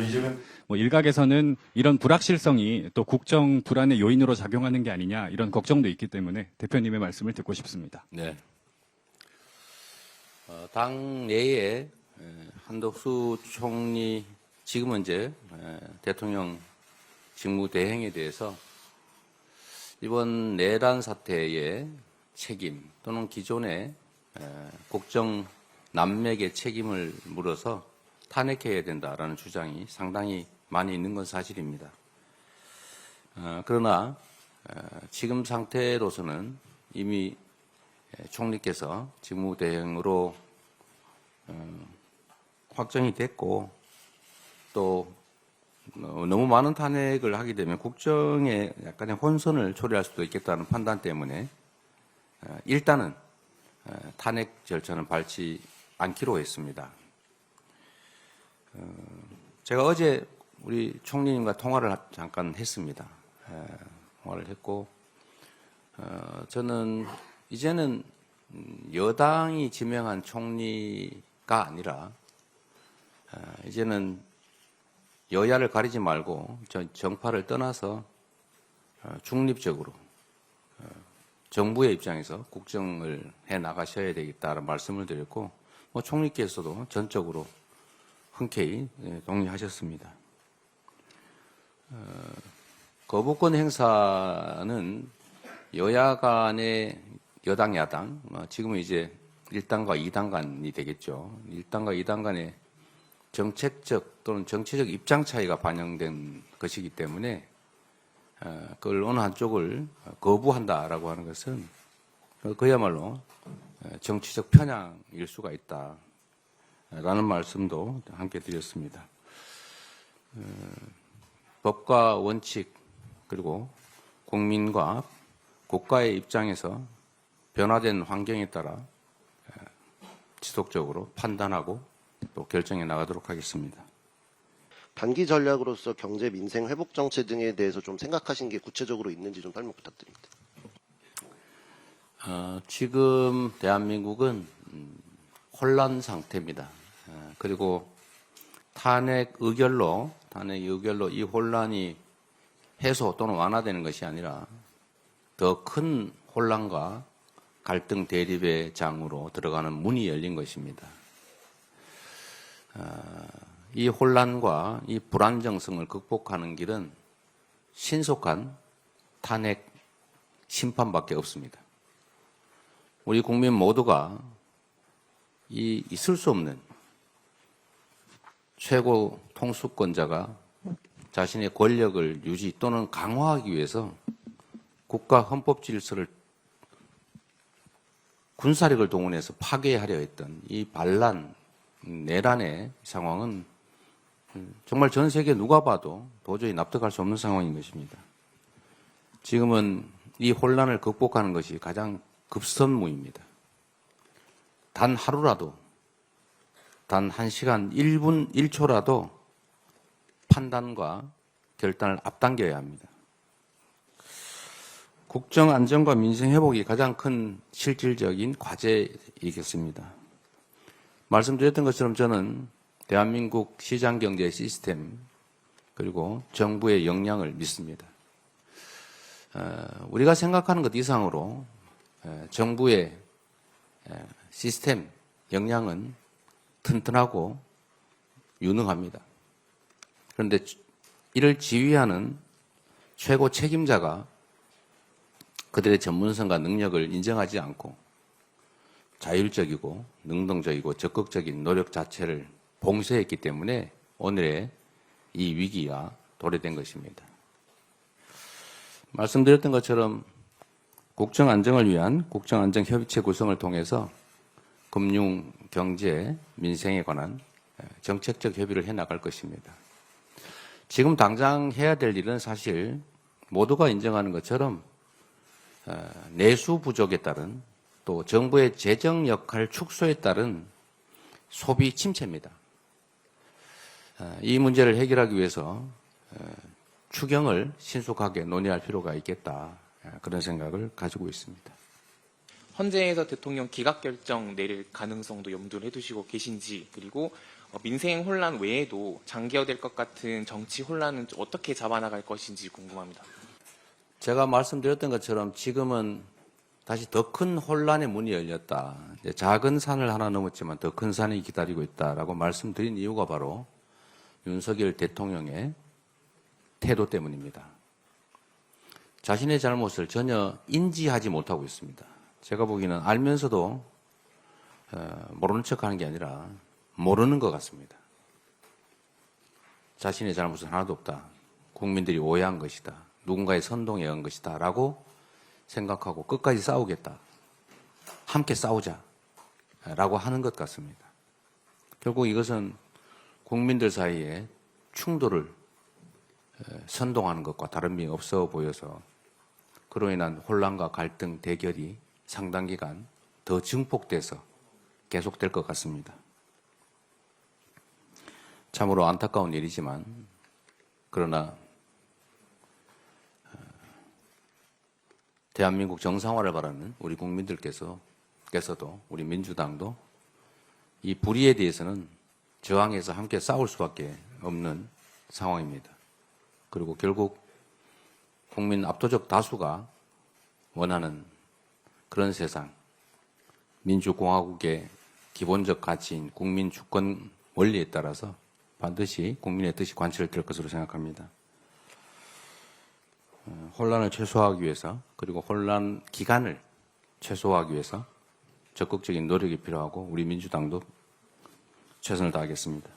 이제는 일각에서는 이런 불확실성이 또 국정 불안의 요인으로 작용하는 게 아니냐 이런 걱정도 있기 때문에 대표님의 말씀을 듣고 싶습니다. 네. 당 내에 한덕수 총리 지금은 이제 대통령 직무대행에 대해서 이번 내란 사태의 책임 또는 기존의 국정 난맥의 책임을 물어서 탄핵해야 된다라는 주장이 상당히 많이 있는 건 사실입니다. 그러나 지금 상태로서는 이미 총리께서 직무대행으로 확정이 됐고 또 너무 많은 탄핵을 하게 되면 국정에 약간의 혼선을 초래할 수도 있겠다는 판단 때문에 일단은 탄핵 절차는 밟지 않기로 했습니다. 제가 어제 우리 총리님과 통화를 잠깐 했습니다. 통화를 했고 저는 이제는 여당이 지명한 총리가 아니라 이제는 여야를 가리지 말고 정파를 떠나서 중립적으로 정부의 입장에서 국정을 해 나가셔야 되겠다는 말씀을 드렸고 총리께서도 전적으로 흔쾌히 동의하셨습니다. 거부권 행사는 여야 간의 여당, 야당, 지금은 이제 1당과 2당 간이 되겠죠. 1당과 2당 간의 정책적 또는 정치적 입장 차이가 반영된 것이기 때문에 그걸 어느 한쪽을 거부한다라고 하는 것은 그야말로 정치적 편향일 수가 있다라는 말씀도 함께 드렸습니다. 법과 원칙 그리고 국민과 국가의 입장에서 변화된 환경에 따라 지속적으로 판단하고 또 결정해 나가도록 하겠습니다. 단기 전략으로서 경제, 민생, 회복 정책 등에 대해서 좀 생각하신 게 구체적으로 있는지 좀 설명 부탁드립니다. 지금 대한민국은 혼란 상태입니다. 그리고 탄핵 의결로 이 혼란이 해소 또는 완화되는 것이 아니라 더 큰 혼란과 갈등 대립의 장으로 들어가는 문이 열린 것입니다. 이 혼란과 이 불안정성을 극복하는 길은 신속한 탄핵 심판밖에 없습니다. 우리 국민 모두가 이 있을 수 없는 최고 통수권자가 자신의 권력을 유지 또는 강화하기 위해서 국가 헌법 질서를 군사력을 동원해서 파괴하려 했던 이 반란, 내란의 상황은 정말 전 세계 누가 봐도 도저히 납득할 수 없는 상황인 것입니다. 지금은 이 혼란을 극복하는 것이 가장 급선무입니다. 단 하루라도, 단 1시간 1분 1초라도 판단과 결단을 앞당겨야 합니다. 국정 안정과 민생 회복이 가장 큰 실질적인 과제이겠습니다. 말씀드렸던 것처럼 저는 대한민국 시장경제 시스템 그리고 정부의 역량을 믿습니다. 우리가 생각하는 것 이상으로 정부의 시스템 역량은 튼튼하고 유능합니다. 그런데 이를 지휘하는 최고 책임자가 그들의 전문성과 능력을 인정하지 않고 자율적이고 능동적이고 적극적인 노력 자체를 봉쇄했기 때문에 오늘의 이 위기가 도래된 것입니다. 말씀드렸던 것처럼 국정 안정을 위한 국정안정협의체 구성을 통해서 금융, 경제, 민생에 관한 정책적 협의를 해나갈 것입니다. 지금 당장 해야 될 일은 사실 모두가 인정하는 것처럼 내수 부족에 따른 또 정부의 재정 역할 축소에 따른 소비 침체입니다. 이 문제를 해결하기 위해서 추경을 신속하게 논의할 필요가 있겠다. 그런 생각을 가지고 있습니다. 헌재에서 대통령 기각 결정 내릴 가능성도 염두를 해두시고 계신지, 그리고 민생 혼란 외에도 장기화될 것 같은 정치 혼란은 어떻게 잡아나갈 것인지 궁금합니다. 제가 말씀드렸던 것처럼 지금은 다시 더 큰 혼란의 문이 열렸다. 이제 작은 산을 하나 넘었지만 더 큰 산이 기다리고 있다라고 말씀드린 이유가 바로 윤석열 대통령의 태도 때문입니다. 자신의 잘못을 전혀 인지하지 못하고 있습니다. 제가 보기에는 알면서도 모르는 척하는 게 아니라 모르는 것 같습니다. 자신의 잘못은 하나도 없다. 국민들이 오해한 것이다. 누군가의 선동에 의한 것이다. 라고 생각하고 끝까지 싸우겠다. 함께 싸우자. 라고 하는 것 같습니다. 결국 이것은 국민들 사이에 충돌을 선동하는 것과 다른 미 없어 보여서 그로 인한 혼란과 갈등, 대결이 상당 기간 더 증폭돼서 계속될 것 같습니다. 참으로 안타까운 일이지만 그러나 대한민국 정상화를 바라는 우리 국민들께서도 우리 민주당도 이 불의에 대해서는 저항해서 함께 싸울 수밖에 없는 상황입니다. 그리고 결국 국민 압도적 다수가 원하는 그런 세상, 민주공화국의 기본적 가치인 국민 주권 원리에 따라서 반드시 국민의 뜻이 관철될 것으로 생각합니다. 혼란을 최소화하기 위해서 그리고 혼란 기간을 최소화하기 위해서 적극적인 노력이 필요하고 우리 민주당도 최선을 다하겠습니다.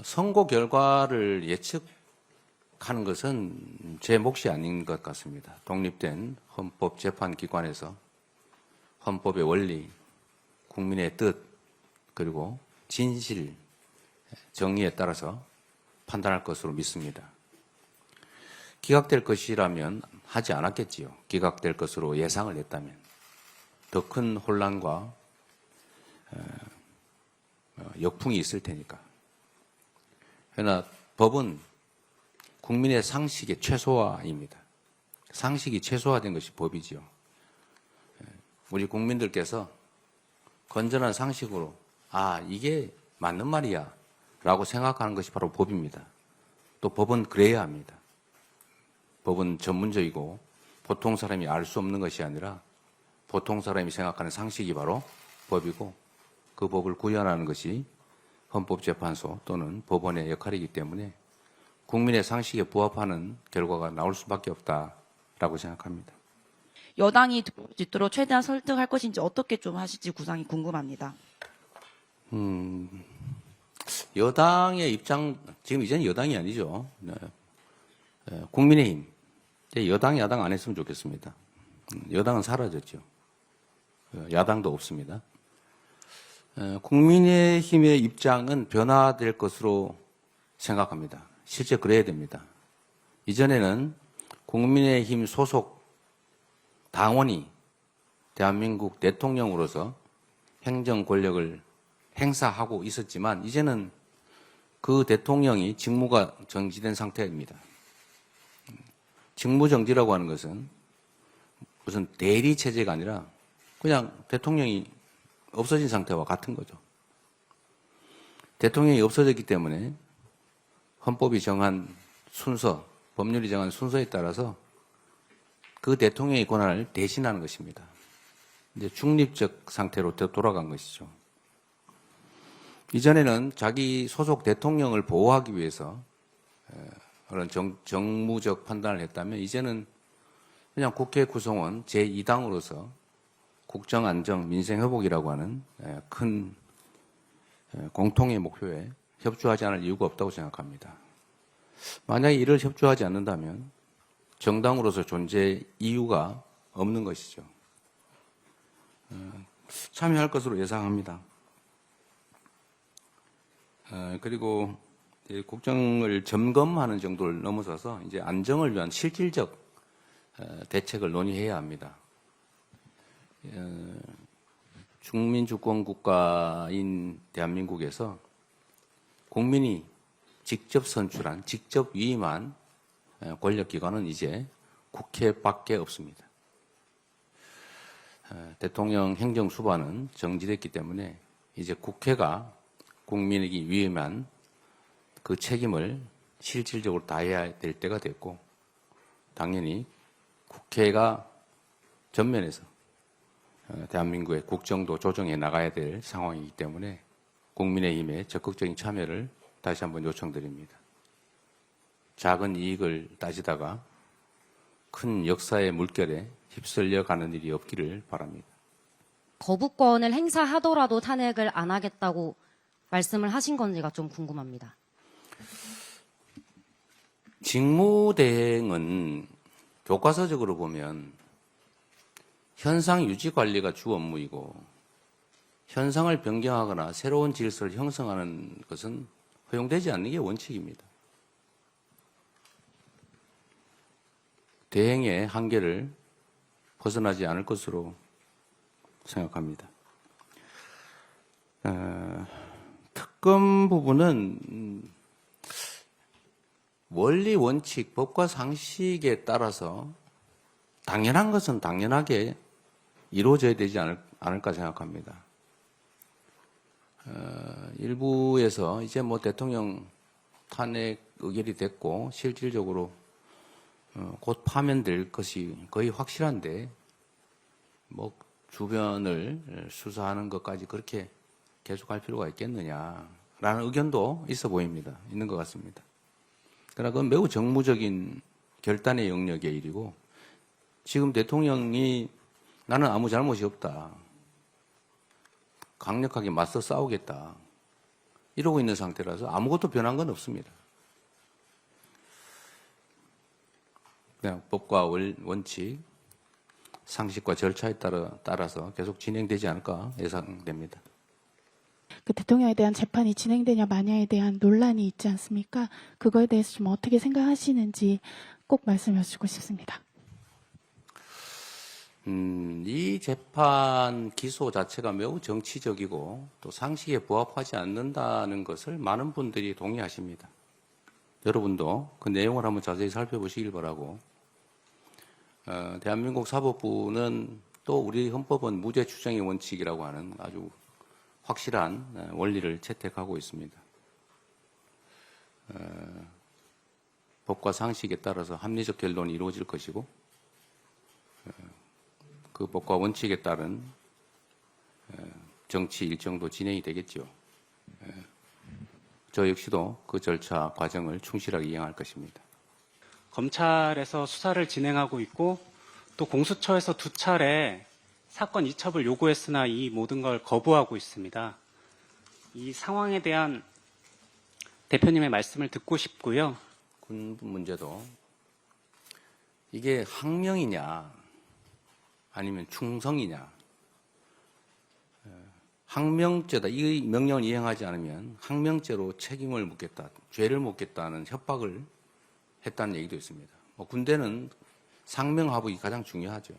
선거 결과를 예측하는 것은 제 몫이 아닌 것 같습니다. 독립된 헌법재판기관에서 헌법의 원리, 국민의 뜻, 그리고 진실, 정의에 따라서 판단할 것으로 믿습니다. 기각될 것이라면 하지 않았겠지요. 기각될 것으로 예상을 했다면. 더 큰 혼란과 역풍이 있을 테니까. 그러나 법은 국민의 상식의 최소화입니다. 상식이 최소화된 것이 법이지요. 우리 국민들께서 건전한 상식으로 이게 맞는 말이야 라고 생각하는 것이 바로 법입니다. 또 법은 그래야 합니다. 법은 전문적이고 보통 사람이 알 수 없는 것이 아니라 보통 사람이 생각하는 상식이 바로 법이고 그 법을 구현하는 것이 헌법재판소 또는 법원의 역할이기 때문에 국민의 상식에 부합하는 결과가 나올 수밖에 없다라고 생각합니다. 여당이 뒤도록 최대한 설득할 것인지 어떻게 좀 하실지 구상이 궁금합니다. 여당의 입장, 지금 이제는 여당이 아니죠. 국민의힘. 이제 여당, 야당 안 했으면 좋겠습니다. 여당은 사라졌죠. 야당도 없습니다. 국민의힘의 입장은 변화될 것으로 생각합니다. 실제 그래야 됩니다. 이전에는 국민의힘 소속 당원이 대한민국 대통령으로서 행정 권력을 행사하고 있었지만 이제는 그 대통령이 직무가 정지된 상태입니다. 직무정지라고 하는 것은 무슨 대리 체제가 아니라 그냥 대통령이 없어진 상태와 같은 거죠. 대통령이 없어졌기 때문에 헌법이 정한 순서, 법률이 정한 순서에 따라서 그 대통령의 권한을 대신하는 것입니다. 이제 중립적 상태로 돌아간 것이죠. 이전에는 자기 소속 대통령을 보호하기 위해서 그런 정무적 판단을 했다면 이제는 그냥 국회 구성원 제2당으로서 국정안정, 민생회복이라고 하는 큰 공통의 목표에 협조하지 않을 이유가 없다고 생각합니다. 만약에 이를 협조하지 않는다면 정당으로서 존재 이유가 없는 것이죠. 참여할 것으로 예상합니다. 그리고 국정을 점검하는 정도를 넘어서서 이제 안정을 위한 실질적 대책을 논의해야 합니다. 중민주권 국가인 대한민국에서 국민이 직접 선출한, 직접 위임한 권력기관은 이제 국회밖에 없습니다. 대통령 행정수반은 정지됐기 때문에 이제 국회가 국민에게 위임한 그 책임을 실질적으로 다해야 될 때가 됐고, 당연히 국회가 전면에서 대한민국의 국정도 조정해 나가야 될 상황이기 때문에 국민의힘의 적극적인 참여를 다시 한번 요청드립니다. 작은 이익을 따지다가 큰 역사의 물결에 휩쓸려 가는 일이 없기를 바랍니다. 거부권을 행사하더라도 탄핵을 안 하겠다고 말씀을 하신 건지가 좀 궁금합니다. 직무대행은 교과서적으로 보면 현상 유지 관리가 주 업무이고 현상을 변경하거나 새로운 질서를 형성하는 것은 허용되지 않는 게 원칙입니다. 대행의 한계를 벗어나지 않을 것으로 생각합니다. 특검 부분은 원리 원칙, 법과 상식에 따라서 당연한 것은 당연하게 이루어져야 되지 않을까 생각합니다. 일부에서 이제 뭐 대통령 탄핵 의결이 됐고 실질적으로 곧 파면될 것이 거의 확실한데 뭐 주변을 수사하는 것까지 그렇게 계속할 필요가 있겠느냐라는 의견도 있어 보입니다. 있는 것 같습니다. 그러나 그건 매우 정무적인 결단의 영역의 일이고 지금 대통령이 나는 아무 잘못이 없다. 강력하게 맞서 싸우겠다. 이러고 있는 상태라서 아무것도 변한 건 없습니다. 그냥 법과 원칙, 상식과 절차에 따라서 계속 진행되지 않을까 예상됩니다. 그 대통령에 대한 재판이 진행되냐 마냐에 대한 논란이 있지 않습니까? 그거에 대해서 좀 어떻게 생각하시는지 꼭 말씀해 주시고 싶습니다. 이 재판 기소 자체가 매우 정치적이고 또 상식에 부합하지 않는다는 것을 많은 분들이 동의하십니다. 여러분도 그 내용을 한번 자세히 살펴보시길 바라고 대한민국 사법부는 또 우리 헌법은 무죄 추정의 원칙이라고 하는 아주 확실한 원리를 채택하고 있습니다. 법과 상식에 따라서 합리적 결론이 이루어질 것이고 그 법과 원칙에 따른 정치 일정도 진행이 되겠죠. 저 역시도 그 절차 과정을 충실하게 이행할 것입니다. 검찰에서 수사를 진행하고 있고 또 공수처에서 2차례 사건 이첩을 요구했으나 이 모든 걸 거부하고 있습니다. 이 상황에 대한 대표님의 말씀을 듣고 싶고요. 군 문제도 이게 항명이냐 아니면 충성이냐. 항명죄다. 이 명령을 이행하지 않으면 항명죄로 책임을 묻겠다, 죄를 묻겠다는 협박을 했다는 얘기도 있습니다. 군대는 상명하복이 가장 중요하죠.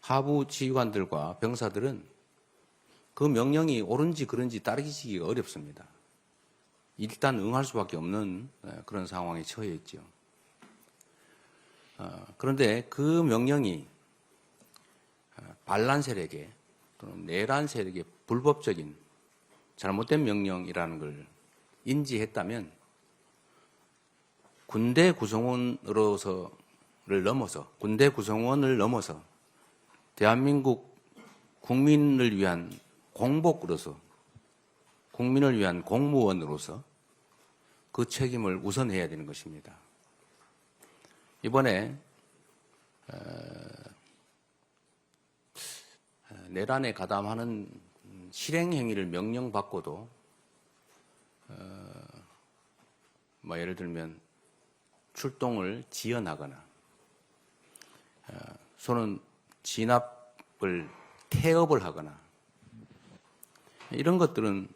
하부 지휘관들과 병사들은 그 명령이 옳은지 그른지 따르기가 어렵습니다. 일단 응할 수밖에 없는 그런 상황에 처해 있죠. 그런데 그 명령이 반란 세력에 또는 내란 세력의 불법적인 잘못된 명령이라는 걸 인지했다면 군대 구성원을 넘어서 대한민국 국민을 위한 공복으로서 국민을 위한 공무원으로서 그 책임을 우선해야 되는 것입니다. 이번에 내란에 가담하는 실행행위를 명령받고도 예를 들면 출동을 지연하거나 손은 진압을 태업을 하거나 이런 것들은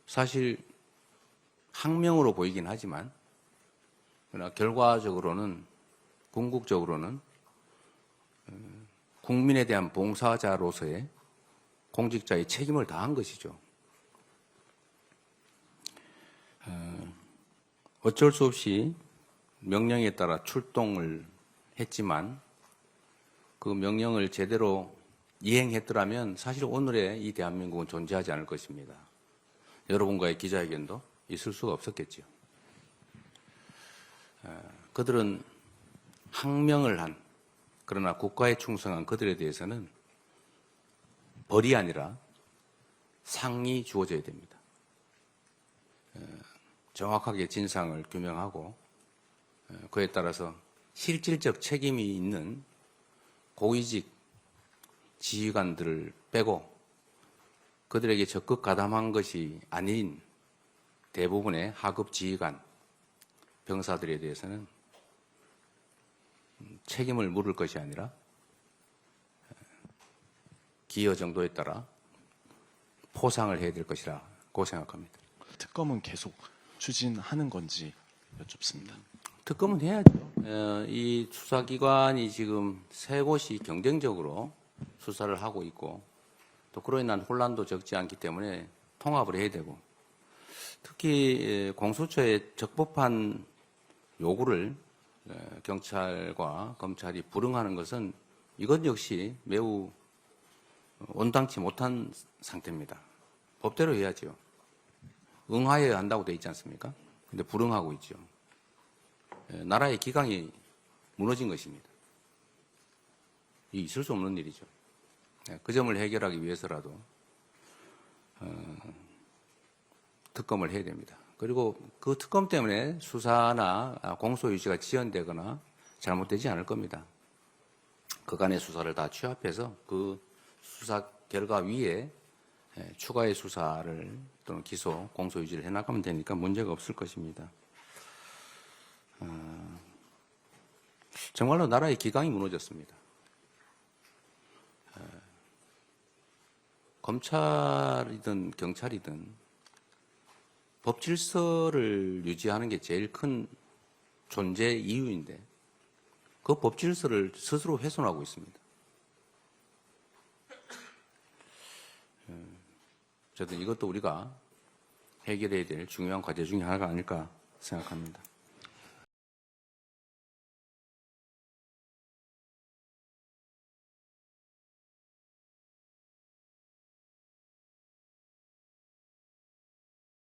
사실 항명으로 보이긴 하지만 그러나 결과적으로는 궁극적으로는 국민에 대한 봉사자로서의 공직자의 책임을 다한 것이죠. 어쩔 수 없이 명령에 따라 출동을 했지만 그 명령을 제대로 이행했더라면 사실 오늘의 이 대한민국은 존재하지 않을 것입니다. 여러분과의 기자회견도 있을 수가 없었겠죠. 그들은 항명을 한, 그러나 국가에 충성한 그들에 대해서는 벌이 아니라 상이 주어져야 됩니다. 정확하게 진상을 규명하고 그에 따라서 실질적 책임이 있는 고위직 지휘관들을 빼고 그들에게 적극 가담한 것이 아닌 대부분의 하급 지휘관, 병사들에 대해서는 책임을 물을 것이 아니라 기여 정도에 따라 포상을 해야 될 것이라고 생각합니다. 특검은 계속 추진하는 건지 여쭙습니다. 특검은 해야죠. 이 수사기관이 지금 세 곳이 경쟁적으로 수사를 하고 있고 또 그로 인한 혼란도 적지 않기 때문에 통합을 해야 되고 특히 공수처의 적법한 요구를 경찰과 검찰이 불응하는 것은 이것 역시 매우 온당치 못한 상태입니다. 법대로 해야죠. 응하여야 한다고 되어 있지 않습니까? 근데 불응하고 있죠. 나라의 기강이 무너진 것입니다. 이 있을 수 없는 일이죠. 그 점을 해결하기 위해서라도 특검을 해야 됩니다. 그리고 그 특검 때문에 수사나 공소 유지가 지연되거나 잘못되지 않을 겁니다. 그간의 수사를 다 취합해서 그 수사 결과 위에 추가의 수사를 또는 기소, 공소 유지를 해나가면 되니까 문제가 없을 것입니다. 정말로 나라의 기강이 무너졌습니다. 검찰이든 경찰이든 법 질서를 유지하는 게 제일 큰 존재 이유인데 그 법 질서를 스스로 훼손하고 있습니다. 저는 이것도 우리가 해결해야 될 중요한 과제 중에 하나가 아닐까 생각합니다.